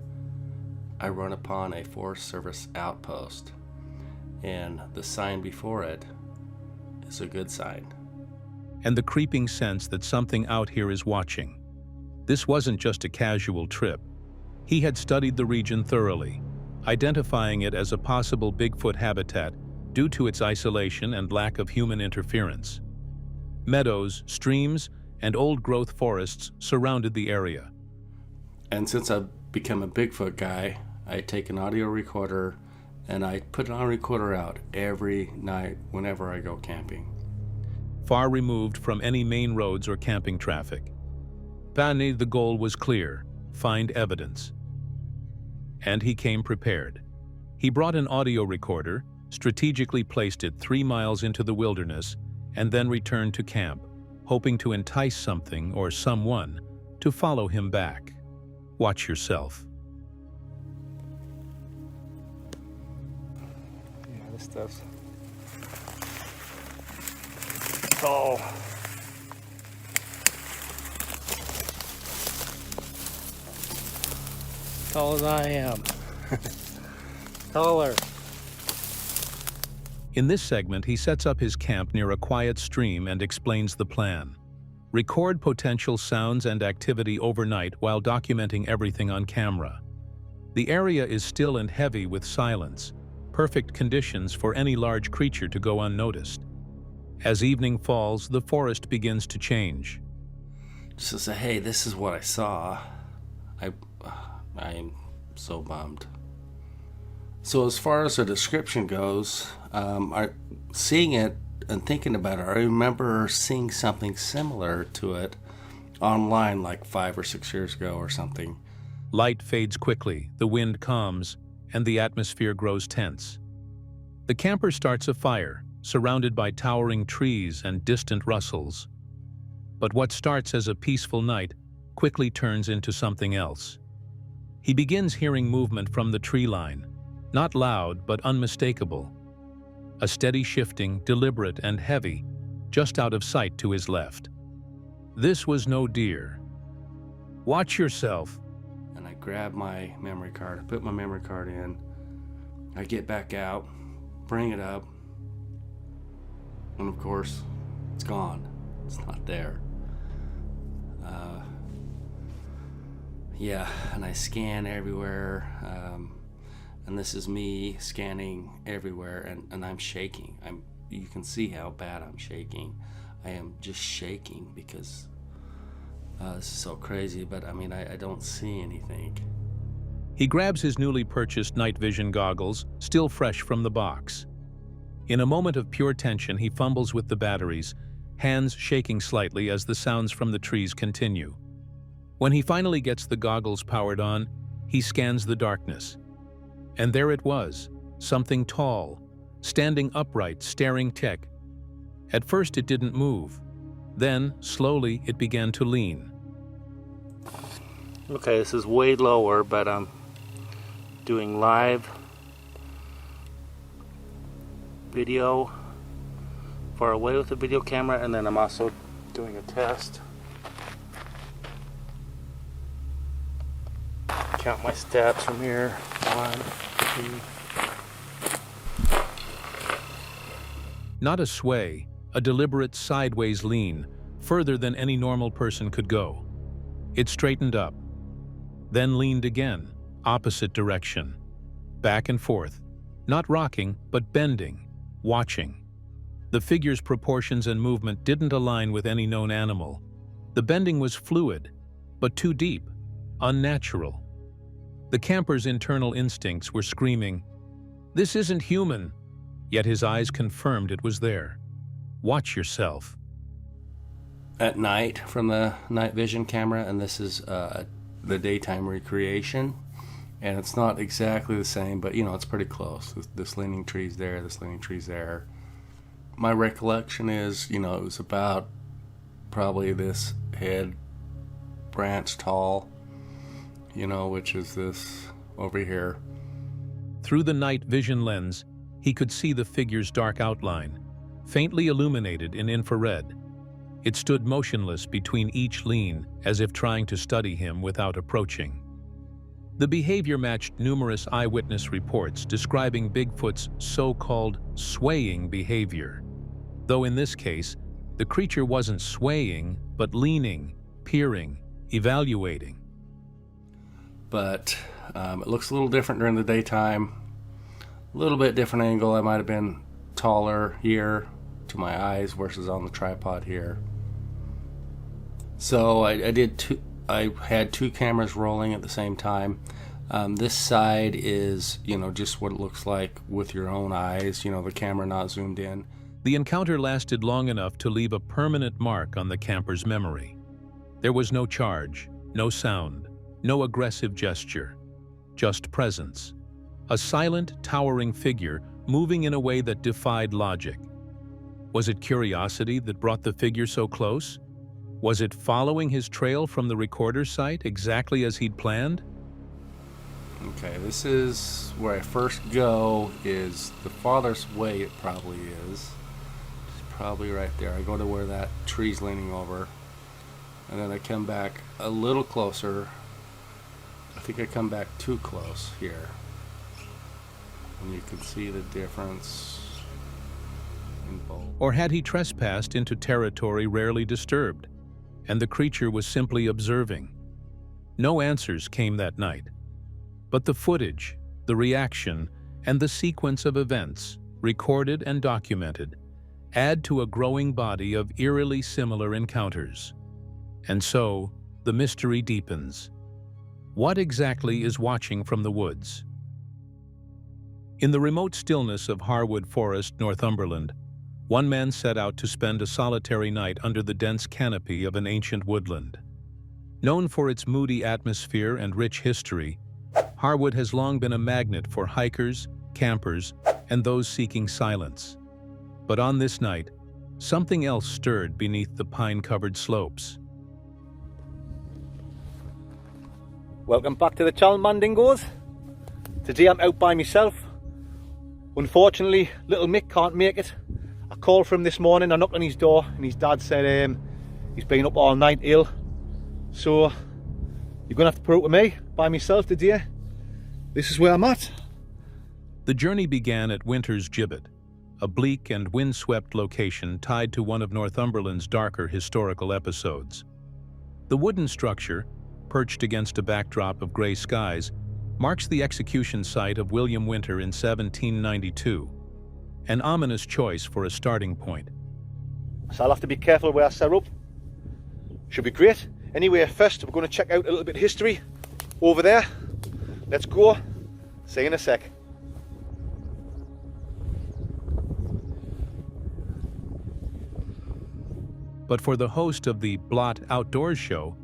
I run upon a Forest Service outpost, and the sign before it is a good sign. And the creeping sense that something out here is watching. This wasn't just a casual trip. He had studied the region thoroughly, identifying it as a possible Bigfoot habitat due to its isolation and lack of human interference. Meadows, streams, and old-growth forests surrounded the area. And since I've become a Bigfoot guy, I take an audio recorder and I put an audio recorder out every night whenever I go camping. Far removed from any main roads or camping traffic. Finally, the goal was clear: find evidence. And he came prepared. He brought an audio recorder, strategically placed it 3 miles into the wilderness, and then returned to camp, hoping to entice something or someone to follow him back. Watch yourself. Yeah, this stuff's tall. Tall as I am. Taller. In this segment, he sets up his camp near a quiet stream and explains the plan. Record potential sounds and activity overnight while documenting everything on camera. The area is still and heavy with silence, perfect conditions for any large creature to go unnoticed. As evening falls, the forest begins to change. Just to say, hey, this is what I saw. I'm so bummed. So as far as the description goes, seeing it and thinking about it, I remember seeing something similar to it online like 5 or 6 years ago or something. Light fades quickly, the wind calms, and the atmosphere grows tense. The camper starts a fire, surrounded by towering trees and distant rustles. But what starts as a peaceful night quickly turns into something else. He begins hearing movement from the tree line, not loud but unmistakable. A steady shifting, deliberate and heavy, just out of sight to his left. This was no deer. Watch yourself. And I grab my memory card, I put my memory card in, I get back out, bring it up, and of course, it's gone. It's not there. Yeah, and I scan everywhere, and this is me scanning everywhere, and I'm shaking. You can see how bad I'm shaking. I am just shaking because this is so crazy, but I mean, I don't see anything. He grabs his newly purchased night vision goggles, still fresh from the box. In a moment of pure tension, he fumbles with the batteries, hands shaking slightly as the sounds from the trees continue. When he finally gets the goggles powered on, he scans the darkness. And there it was, something tall, standing upright, staring tech. At first it didn't move. Then, slowly, it began to lean. Okay, this is way lower, but I'm doing live video far away with the video camera, and then I'm also doing a test. Count my steps from here. 1, 2. Not a sway, a deliberate sideways lean, further than any normal person could go. It straightened up, then leaned again, opposite direction. Back and forth, not rocking, but bending, watching. The figure's proportions and movement didn't align with any known animal. The bending was fluid, but too deep, unnatural. The camper's internal instincts were screaming, "This isn't human," yet his eyes confirmed it was there. Watch yourself. At night from the night vision camera, and this is the daytime recreation, and it's not exactly the same, but you know, it's pretty close. This leaning tree's there, this leaning tree's there. My recollection is, you know, it was about probably this head branch tall, you know, which is this over here. Through the night vision lens, he could see the figure's dark outline, faintly illuminated in infrared. It stood motionless between each lean, as if trying to study him without approaching. The behavior matched numerous eyewitness reports describing Bigfoot's so-called swaying behavior. Though in this case, the creature wasn't swaying, but leaning, peering, evaluating. But it looks a little different during the daytime. A little bit different angle. I might have been taller here to my eyes versus on the tripod here. So I had 2 cameras rolling at the same time. This side is, you know, just what it looks like with your own eyes, you know, the camera not zoomed in. The encounter lasted long enough to leave a permanent mark on the camper's memory. There was no charge, no sound, no aggressive gesture, just presence. A silent, towering figure moving in a way that defied logic. Was it curiosity that brought the figure so close? Was it following his trail from the recorder site exactly as he'd planned? Okay, this is where I first go, is the farthest way it probably is. It's probably right there. I go to where that tree's leaning over, and then I come back a little closer. I think I come back too close here. And you can see the difference in both. Or had he trespassed into territory rarely disturbed, and the creature was simply observing? No answers came that night. But the footage, the reaction, and the sequence of events, recorded and documented, add to a growing body of eerily similar encounters. And so, the mystery deepens. What exactly is watching from the woods? In the remote stillness of Harwood Forest, Northumberland, one man set out to spend a solitary night under the dense canopy of an ancient woodland. Known for its moody atmosphere and rich history, Harwood has long been a magnet for hikers, campers, and those seeking silence. But on this night, something else stirred beneath the pine-covered slopes. Welcome back to the channel, Mandingos. Today I'm out by myself. Unfortunately, little Mick can't make it. I called for him this morning, I knocked on his door, and his dad said he's been up all night ill. So, you're gonna have to put up with me, by myself today. This is where I'm at. The journey began at Winter's Gibbet, a bleak and windswept location tied to one of Northumberland's darker historical episodes. The wooden structure, perched against a backdrop of gray skies, marks the execution site of William Winter in 1792, an ominous choice for a starting point. So I'll have to be careful where I set up. Should be great. Anyway, first we're going to check out a little bit of history over there. Let's go. See you in a sec. But for the host of the Blot Outdoors show,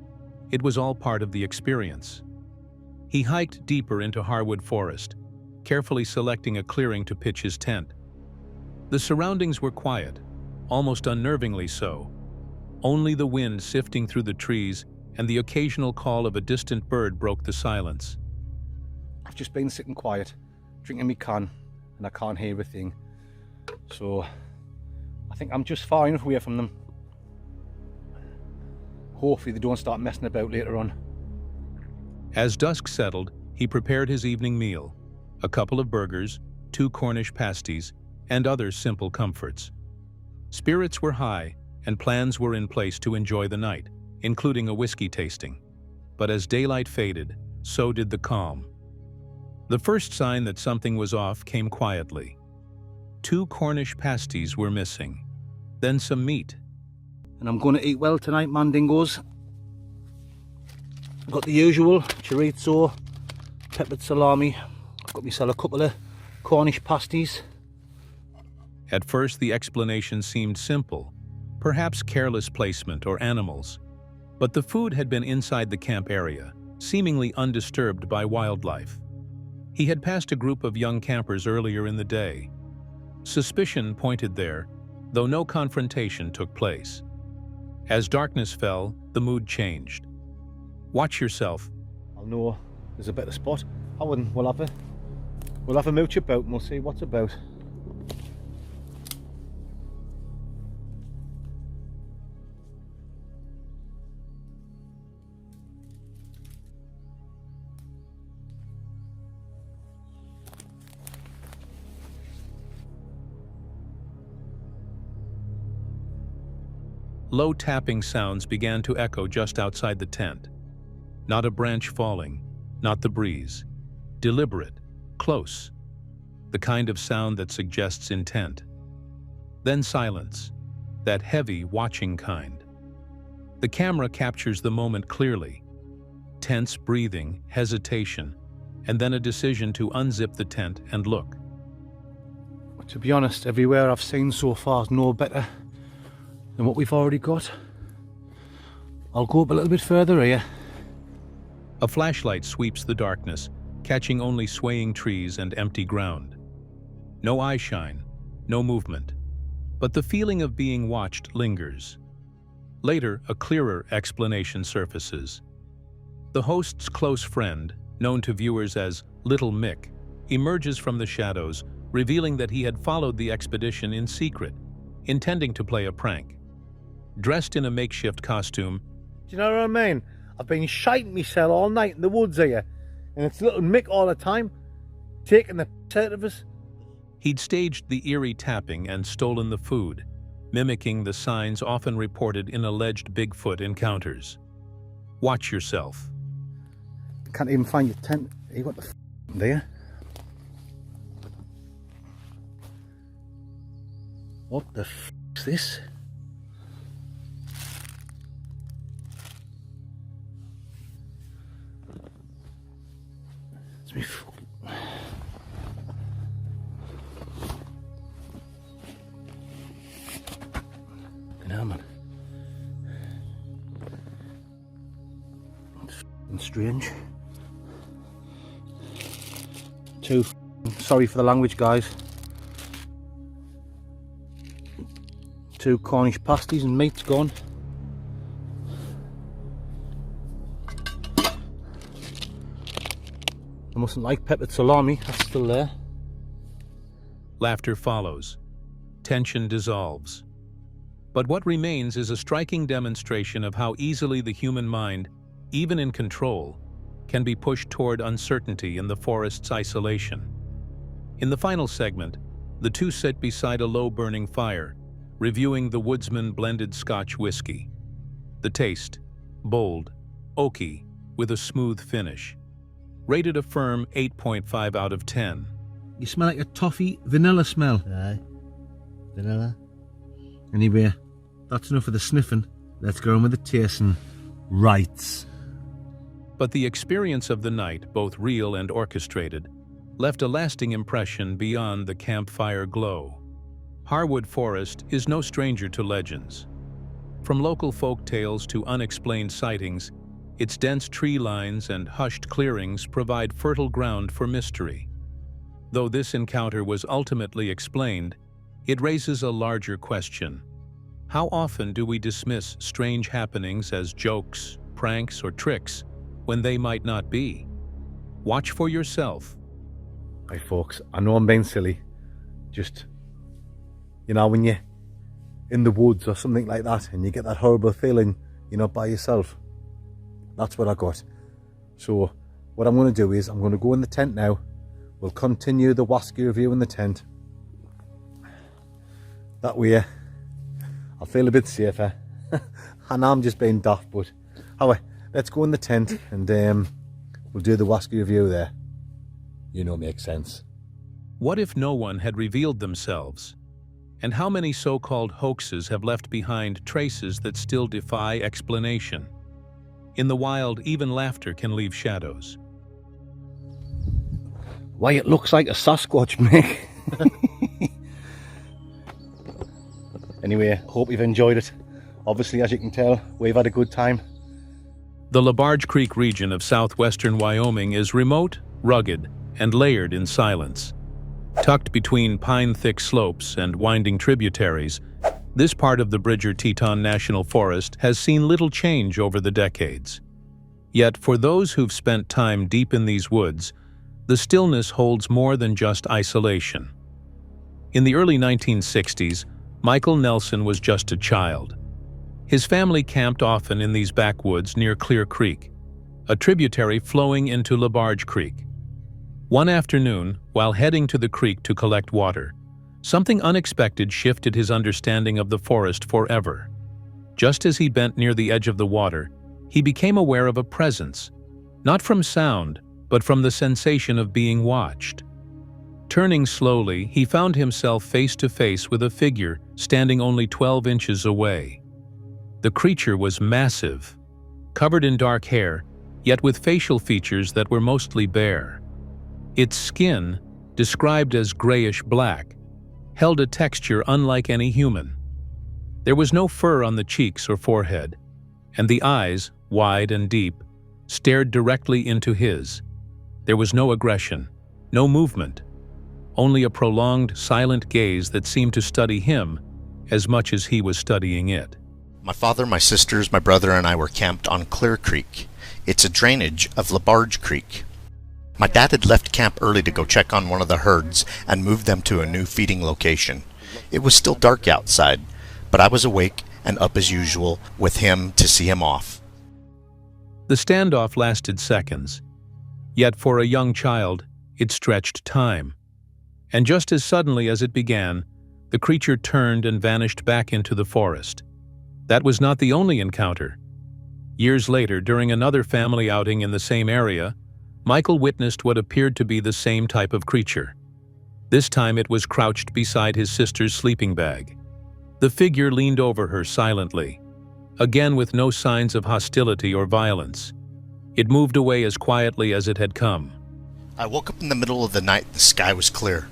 it was all part of the experience. He hiked deeper into Harwood Forest, carefully selecting a clearing to pitch his tent. The surroundings were quiet, almost unnervingly so. Only the wind sifting through the trees and the occasional call of a distant bird broke the silence. I've just been sitting quiet, drinking me can, and I can't hear a thing. So, I think I'm just far enough away from them. Hopefully they don't start messing about later on. As dusk settled, he prepared his evening meal, a couple of burgers, 2 Cornish pasties, and other simple comforts. Spirits were high, and plans were in place to enjoy the night, including a whiskey tasting. But as daylight faded, so did the calm. The first sign that something was off came quietly. 2 Cornish pasties were missing, then some meat. And I'm going to eat well tonight, Mandingos. I've got the usual chorizo, peppered salami. I've got myself a couple of Cornish pasties. At first, the explanation seemed simple, perhaps careless placement or animals. But the food had been inside the camp area, seemingly undisturbed by wildlife. He had passed a group of young campers earlier in the day. Suspicion pointed there, though no confrontation took place. As darkness fell, the mood changed. Watch yourself. I'll know there's a better spot. We'll have a mooch about and we'll see what's about. Low tapping sounds began to echo just outside the tent. Not a branch falling, not the breeze. Deliberate, close. The kind of sound that suggests intent. Then silence, that heavy, watching kind. The camera captures the moment clearly. Tense breathing, hesitation, and then a decision to unzip the tent and look. To be honest, everywhere I've seen so far is no better than what we've already got. I'll go up a little bit further here. A flashlight sweeps the darkness, catching only swaying trees and empty ground. No eye shine, no movement, but the feeling of being watched lingers. Later, a clearer explanation surfaces. The host's close friend, known to viewers as Little Mick, emerges from the shadows, revealing that he had followed the expedition in secret, intending to play a prank. Dressed in a makeshift costume, do you know what I mean? I've been shiting myself all night in the woods here, and it's Little Mick all the time, taking the piss out of us. he'd staged the eerie tapping and stolen the food, mimicking the signs often reported in alleged Bigfoot encounters. Watch yourself. Can't even find your tent. Hey, what the f*** there? What the f*** is this? It's me fucking... Hell, man. It's f***ing strange. Sorry for the language, guys. 2 Cornish pasties and meat's gone. I mustn't like peppered salami, that's still there. Laughter follows. Tension dissolves. But what remains is a striking demonstration of how easily the human mind, even in control, can be pushed toward uncertainty in the forest's isolation. In the final segment, the two sit beside a low-burning fire, reviewing the Woodsman blended Scotch whiskey. The taste, bold, oaky, with a smooth finish. Rated a firm 8.5 out of 10. You smell like a toffee vanilla smell. Aye. Vanilla. Anyway, that's enough of the sniffing. Let's go on with the tasting. Rights. But the experience of the night, both real and orchestrated, left a lasting impression beyond the campfire glow. Harwood Forest is no stranger to legends. From local folk tales to unexplained sightings, its dense tree lines and hushed clearings provide fertile ground for mystery. Though this encounter was ultimately explained, it raises a larger question. How often do we dismiss strange happenings as jokes, pranks, or tricks when they might not be? Watch for yourself. Hey folks, I know I'm being silly. Just, you know, when you're in the woods or something like that and you get that horrible feeling you're not by yourself. That's what I got. So what I'm going to do is I'm going to go in the tent now. We'll continue the Wasky review in the tent. That way I'll feel a bit safer. I know I'm just being daft, but however, let's go in the tent and we'll do the Wasky review there. You know, makes sense. What if no one had revealed themselves? And how many so-called hoaxes have left behind traces that still defy explanation? In the wild, even laughter can leave shadows. Why, it looks like a Sasquatch, Mick. Anyway, hope you've enjoyed it. Obviously, as you can tell, we've had a good time. The LaBarge Creek region of southwestern Wyoming is remote, rugged, and layered in silence. Tucked between pine-thick slopes and winding tributaries, this part of the Bridger-Teton National Forest has seen little change over the decades. Yet, for those who've spent time deep in these woods, the stillness holds more than just isolation. In the early 1960s, Michael Nelson was just a child. His family camped often in these backwoods near Clear Creek, a tributary flowing into LaBarge Creek. One afternoon, while heading to the creek to collect water, something unexpected shifted his understanding of the forest forever. Just as he bent near the edge of the water, he became aware of a presence, not from sound, but from the sensation of being watched. Turning slowly, he found himself face to face with a figure standing only 12 inches away. The creature was massive, covered in dark hair, yet with facial features that were mostly bare. Its skin, described as grayish-black, held a texture unlike any human. There was no fur on the cheeks or forehead, and the eyes, wide and deep, stared directly into his. There was no aggression, no movement, only a prolonged, silent gaze that seemed to study him as much as he was studying it. My father, my sisters, my brother, and I were camped on Clear Creek. It's a drainage of LaBarge Creek. My dad had left camp early to go check on one of the herds and move them to a new feeding location. It was still dark outside, but I was awake and up as usual with him to see him off. The standoff lasted seconds, yet for a young child, it stretched time. And just as suddenly as it began, the creature turned and vanished back into the forest. That was not the only encounter. Years later, during another family outing in the same area, Michael witnessed what appeared to be the same type of creature. This time it was crouched beside his sister's sleeping bag. The figure leaned over her silently, again with no signs of hostility or violence. It moved away as quietly as it had come. I woke up in the middle of the night. The sky was clear.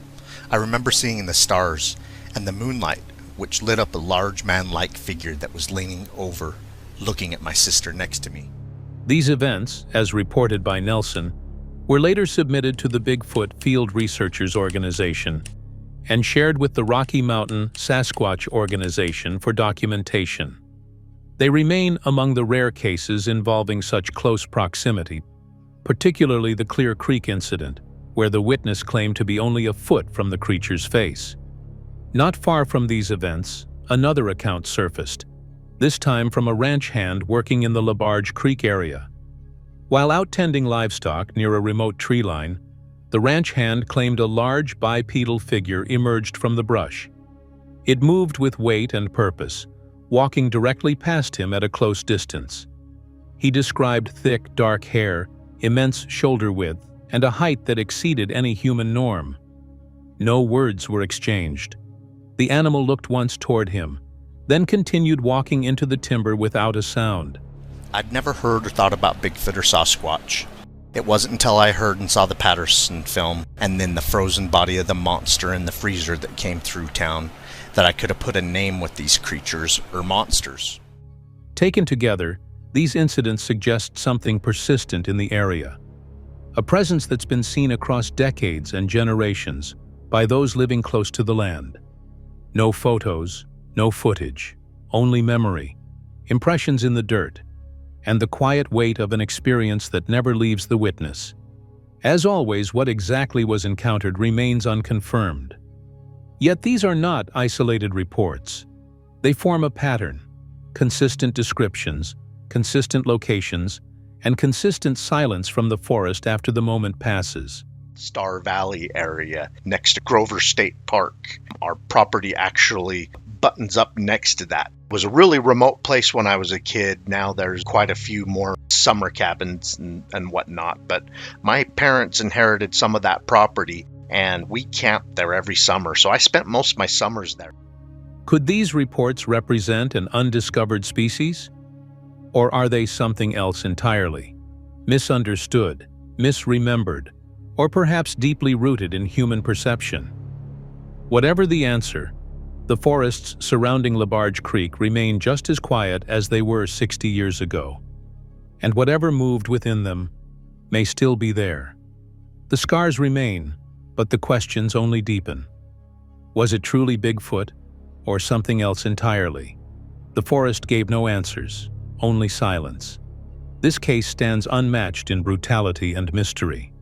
I remember seeing the stars and the moonlight, which lit up a large man-like figure that was leaning over, looking at my sister next to me. These events, as reported by Nelson, were later submitted to the Bigfoot Field Researchers Organization and shared with the Rocky Mountain Sasquatch Organization for documentation. They remain among the rare cases involving such close proximity, particularly the Clear Creek incident, where the witness claimed to be only a foot from the creature's face. Not far from these events, another account surfaced, this time from a ranch hand working in the LaBarge Creek area. While out tending livestock near a remote tree line, the ranch hand claimed a large bipedal figure emerged from the brush. It moved with weight and purpose, walking directly past him at a close distance. He described thick, dark hair, immense shoulder width, and a height that exceeded any human norm. No words were exchanged. The animal looked once toward him, then continued walking into the timber without a sound. I'd never heard or thought about Bigfoot or Sasquatch. It wasn't until I heard and saw the Patterson film, and then the frozen body of the monster in the freezer that came through town, that I could have put a name with these creatures or monsters. Taken together, these incidents suggest something persistent in the area. A presence that's been seen across decades and generations by those living close to the land. No photos, no footage, only memory, impressions in the dirt, and the quiet weight of an experience that never leaves the witness. As always, what exactly was encountered remains unconfirmed. Yet these are not isolated reports. They form a pattern: consistent descriptions, consistent locations, and consistent silence from the forest after the moment passes. Star Valley area next to Grover State Park. Our property actually buttons up next to that. It was a really remote place when I was a kid. Now there's quite a few more summer cabins and whatnot, but my parents inherited some of that property and we camped there every summer, so I spent most of my summers there. Could these reports represent an undiscovered species? Or are they something else entirely? Misunderstood, misremembered, or perhaps deeply rooted in human perception? Whatever the answer, the forests surrounding LaBarge Creek remain just as quiet as they were 60 years ago. And whatever moved within them may still be there. The scars remain, but the questions only deepen. Was it truly Bigfoot, or something else entirely? The forest gave no answers, only silence. This case stands unmatched in brutality and mystery.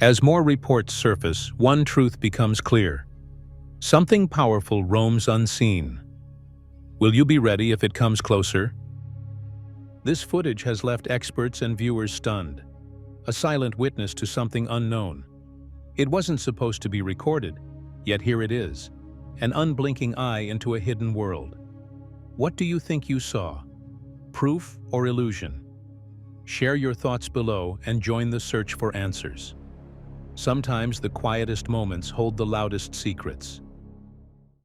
As more reports surface, one truth becomes clear. Something powerful roams unseen. Will you be ready if it comes closer? This footage has left experts and viewers stunned, a silent witness to something unknown. It wasn't supposed to be recorded, yet here it is, an unblinking eye into a hidden world. What do you think you saw? Proof or illusion? Share your thoughts below and join the search for answers. Sometimes the quietest moments hold the loudest secrets.